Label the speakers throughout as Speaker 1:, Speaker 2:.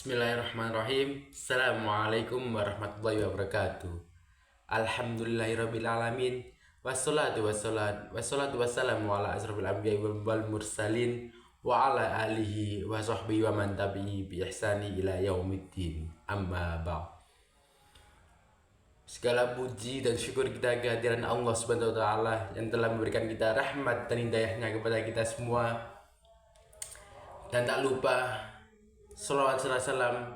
Speaker 1: Bismillahirrahmanirrahim. Assalamualaikum warahmatullahi wabarakatuh. Alhamdulillahirabbil alamin. Wassalatu wassalamu ala asrofil anbiya'i wal mursalin wa ala alihi wa sahbihi wa man tabi'i bi ihsani ila yaumiddin. Amma ba'd. Segala puji dan syukur kita kehadiran Allah Subhanahu wa taala yang telah memberikan kita rahmat dan hidayahnya kepada kita semua. Dan tak lupa salawat serta salam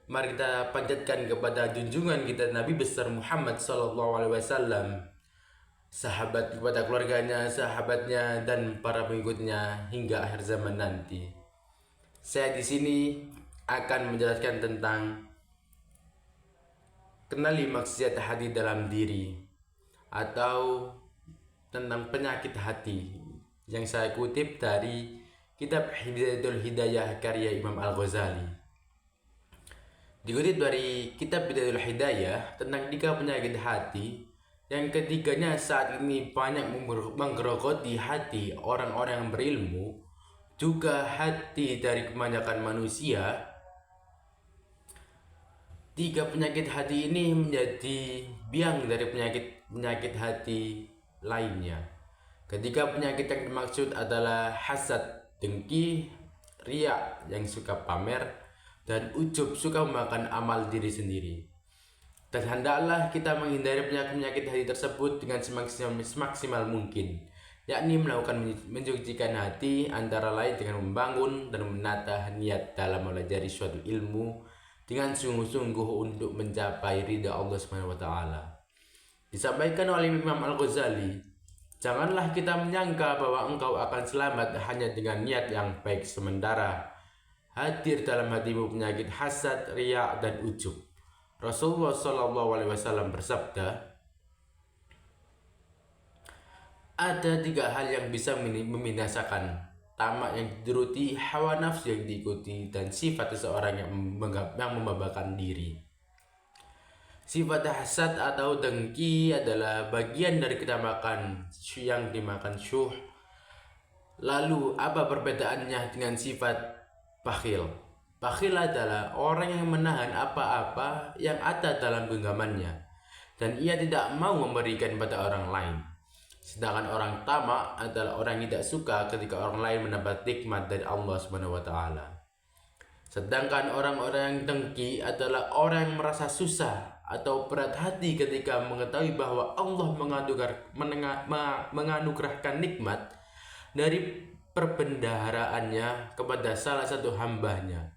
Speaker 1: mari kita panjatkan kepada junjungan kita Nabi besar Muhammad sallallahu alaihi wasallam, sahabat kepada keluarganya, sahabatnya dan para pengikutnya hingga akhir zaman nanti. Saya di sini akan menjelaskan tentang kenali maksiat hati dalam diri atau tentang penyakit hati yang saya kutip dari Kitab Hidayatul Hidayah karya Imam Al-Ghazali. Dikutip dari Kitab Hidayatul Hidayah tentang 3 penyakit hati yang ketiganya saat ini banyak menggerogoti hati orang-orang yang berilmu, juga hati dari kebanyakan manusia. 3 penyakit hati ini menjadi biang dari penyakit hati lainnya. Ketiga penyakit yang dimaksud adalah hasad, dengki, riya yang suka pamer, dan ujub suka memakan amal diri sendiri. Dan hendaklah kita menghindari penyakit hati tersebut dengan semaksimal mungkin, yakni melakukan mensucikan hati antara lain dengan membangun dan menata niat dalam mempelajari suatu ilmu dengan sungguh-sungguh untuk mencapai ridha Allah Subhanahu wa taala. Disampaikan oleh Imam Al-Ghazali, janganlah kita menyangka bahwa engkau akan selamat hanya dengan niat yang baik sementara hadir dalam hatimu penyakit hasad, riya, dan ujub. Rasulullah SAW bersabda, ada 3 hal yang bisa membinasakan: tamak yang dituruti, hawa nafsu yang diikuti, dan sifat seseorang yang membanggakan diri. Sifat hasad atau dengki adalah bagian dari ketamakan yang dimakan syuh. Lalu apa perbedaannya dengan sifat bakhil? Bakhil adalah orang yang menahan apa-apa yang ada dalam genggamannya dan ia tidak mau memberikan pada orang lain. Sedangkan orang tamak adalah orang yang tidak suka ketika orang lain mendapat nikmat dari Allah Subhanahu wa taala. Sedangkan orang-orang yang dengki adalah orang yang merasa susah atau berat hati ketika mengetahui bahwa Allah menganugerahkan nikmat dari perbendaharaannya kepada salah satu hambanya,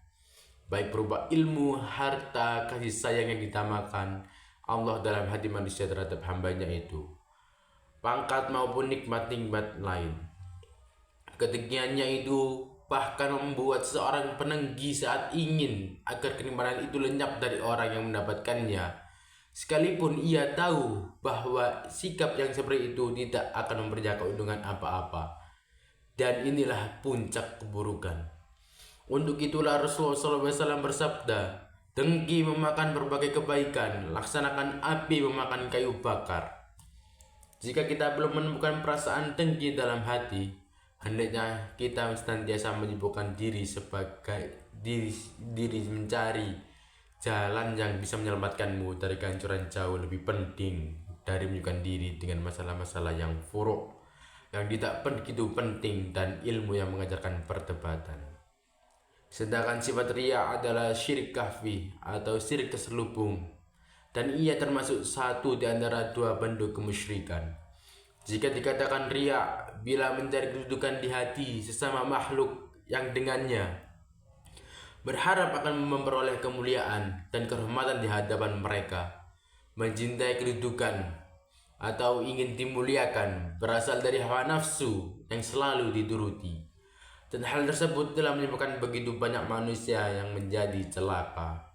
Speaker 1: baik berupa ilmu, harta, kasih sayang yang ditamakan Allah dalam hati manusia terhadap hambanya itu, pangkat maupun nikmat-nikmat lain. Ketinggiannya itu bahkan membuat seorang penenggi saat ingin agar kenikmatan itu lenyap dari orang yang mendapatkannya, sekalipun ia tahu bahwa sikap yang seperti itu tidak akan memberinya keuntungan apa-apa. Dan inilah puncak keburukan. Untuk itulah Rasulullah SAW bersabda, dengki memakan berbagai kebaikan, laksanakan api memakan kayu bakar. Jika kita belum menemukan perasaan dengki dalam hati, hendaknya kita senantiasa menyibukkan diri sebagai diri mencari jalan yang bisa menyelamatkanmu dari kehancuran jauh lebih penting dari menyibukkan diri dengan masalah-masalah yang furuk, yang tidak begitu penting, dan ilmu yang mengajarkan perdebatan. Sedangkan sifat riya adalah syirik kahfi atau syirik terselubung, dan ia termasuk satu di antara 2 bentuk kemusyrikan. Jika dikatakan riya bila mencari kedudukan di hati sesama makhluk yang dengannya berharap akan memperoleh kemuliaan dan kehormatan di hadapan mereka, mencintai kedudukan atau ingin dimuliakan berasal dari hawa nafsu yang selalu dituruti, dan hal tersebut telah menyebabkan begitu banyak manusia yang menjadi celaka.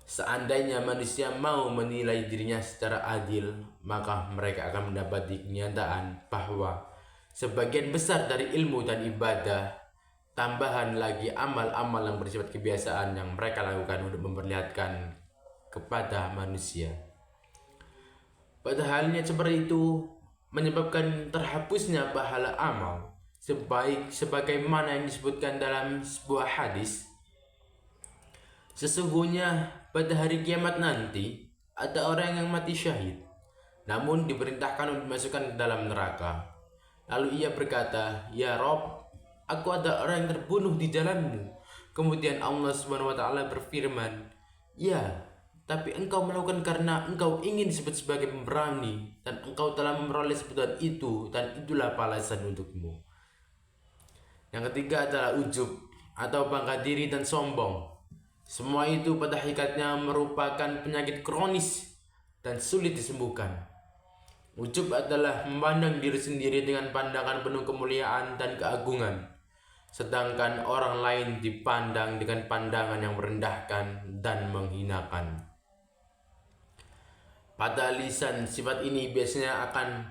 Speaker 1: Seandainya manusia mau menilai dirinya secara adil, maka mereka akan mendapati kenyataan bahwa sebagian besar dari ilmu dan ibadah, tambahan lagi amal-amal yang bersifat kebiasaan yang mereka lakukan untuk memperlihatkan kepada manusia. Pada halnya seperti itu menyebabkan terhapusnya pahala amal, sebagaimana yang disebutkan dalam sebuah hadis, Sesungguhnya pada hari kiamat nanti ada orang yang mati syahid, namun diperintahkan untuk dimasukkan ke dalam neraka. Lalu ia berkata, "Ya Rob, aku adalah orang yang terbunuh di jalanmu." Kemudian Allah Subhanahu wa taala berfirman, "Ya, tapi engkau melakukan karena engkau ingin disebut sebagai pemberani dan engkau telah memperoleh sebutan itu dan itulah balasan untukmu." Yang ketiga adalah ujub atau bangga diri dan sombong. Semua itu pada hakikatnya merupakan penyakit kronis dan sulit disembuhkan. Ujub adalah memandang diri sendiri dengan pandangan penuh kemuliaan dan keagungan, sedangkan orang lain dipandang dengan pandangan yang merendahkan dan menghinakan. Pada lisan, sifat ini biasanya akan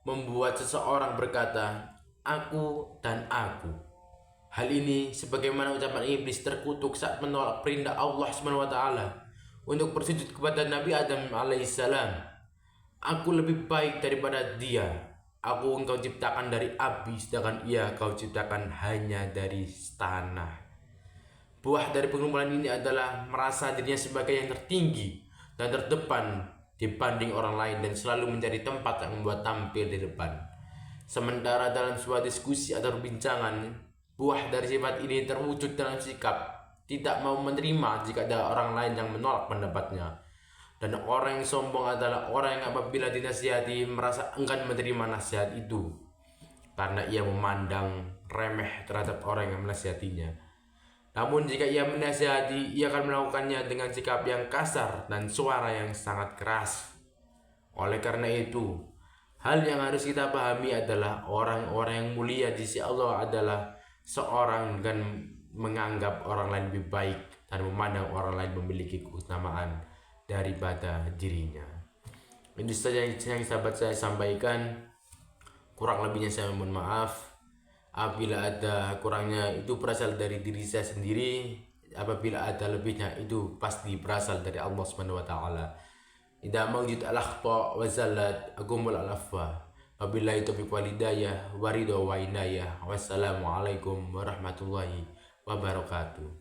Speaker 1: membuat seseorang berkata, "Aku dan aku." Hal ini sebagaimana ucapan iblis terkutuk saat menolak perintah Allah SWT untuk bersujud kepada Nabi Adam alaihissalam. "Aku lebih baik daripada dia. Aku engkau ciptakan dari api, sedangkan ia kau ciptakan hanya dari tanah." Buah dari pengumpulan ini adalah merasa dirinya sebagai yang tertinggi dan terdepan dibanding orang lain dan selalu mencari tempat yang membuat tampil di depan. Sementara dalam sebuah diskusi atau perbincangan, buah dari sifat ini terwujud dalam sikap tidak mau menerima jika ada orang lain yang menolak pendapatnya. Dan orang yang sombong adalah orang yang apabila dinasihati merasa enggan menerima nasihat itu karena ia memandang remeh terhadap orang yang menasihatinya. Namun jika ia menasihati, ia akan melakukannya dengan sikap yang kasar dan suara yang sangat keras. Oleh karena itu, hal yang harus kita pahami adalah orang-orang yang mulia di sisi Allah adalah seorang dengan menganggap orang lain lebih baik dan memandang orang lain memiliki keutamaan daripada dirinya. Ini saja yang sahabat saya sampaikan. Kurang lebihnya saya mohon maaf. Apabila ada kurangnya itu berasal dari diri saya sendiri. Apabila ada lebihnya itu pasti berasal dari Allah Subhanahu wa taala. Idza mawjud al-akhta wa zallat aqumul al-afwa. Wabillahi taufiq wal hidayah wa ridha wa inayah. Wassalamualaikum warahmatullahi wabarakatuh.